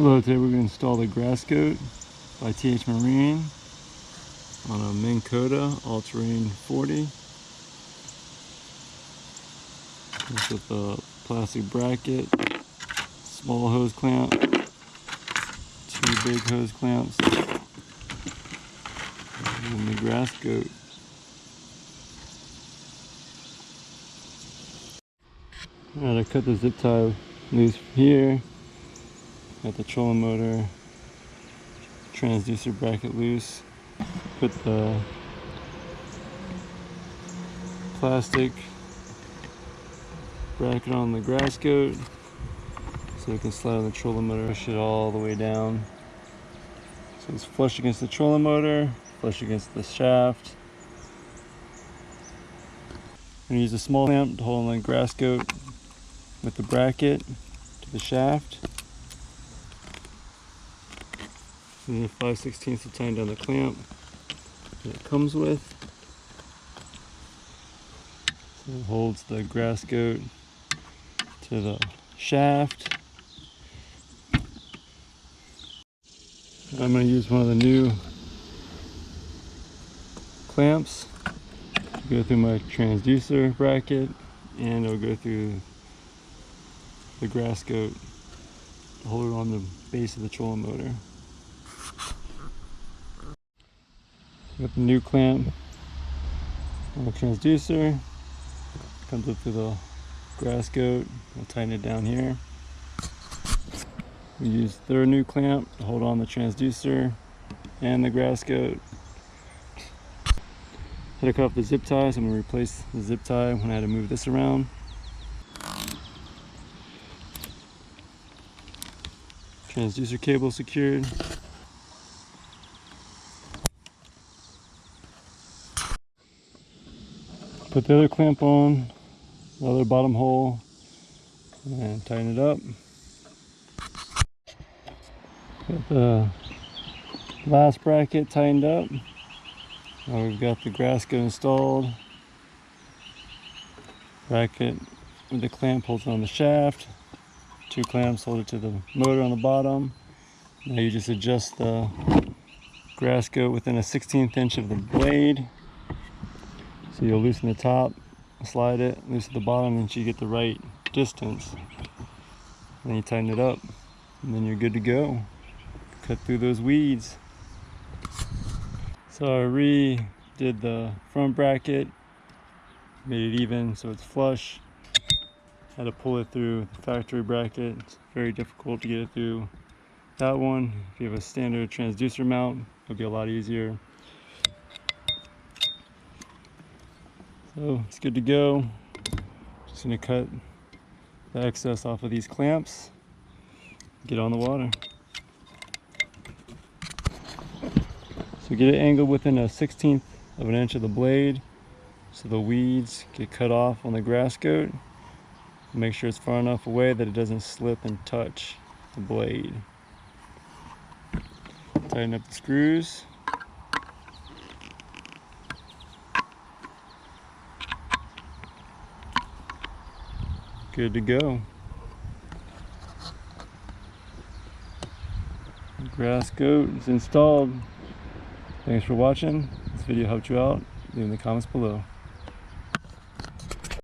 Hello, today we're going to install the grass goat by TH Marine on a Minn Kota all-terrain 40. This with a plastic bracket, small hose clamp, 2 big hose clamps, and the grass goat. Alright, I cut the zip tie loose here. Got the trolling motor transducer bracket loose. Put the plastic bracket on the grass goat so it can slide on the trolling motor. Push it all the way down so it's flush against the trolling motor, flush against the shaft. I'm going to use a small clamp to hold on the grass goat with the bracket to the shaft. And then 5/16 to tighten down the clamp that it comes with. So it holds the grass goat to the shaft. I'm going to use one of the new clamps to go through my transducer bracket, and it'll go through the grass goat to hold it on the base of the trolling motor. With the new clamp on the transducer, comes up to the grass goat. We'll tighten it down here. We use their new clamp to hold on the transducer and the grass goat. Had to cut off the zip tie, so I'm going to replace the zip tie when I had to move this around. Transducer cable secured. Put the other clamp on the other bottom hole and tighten it up. Got the last bracket tightened up. Now we've got the grass goat installed. Bracket with the clamp holds on the shaft. 2 clamps hold it to the motor on the bottom. Now you just adjust the grass goat within a 1/16 inch of the blade. So you'll loosen the top, slide it, loosen the bottom until you get the right distance. Then you tighten it up, and then you're good to go. Cut through those weeds. So I redid the front bracket, made it even so it's flush. Had to pull it through the factory bracket. It's very difficult to get it through that one. If you have a standard transducer mount, it'll be a lot easier. So it's good to go. Just gonna cut the excess off of these clamps, get on the water. So get it angled within a 1/16 of an inch of the blade so the weeds get cut off on the grass goat. Make sure it's far enough away that it doesn't slip and touch the blade. Tighten up the screws. Good to go. The grass goat is installed. Thanks for watching. This video helped you out. Leave in the comments below.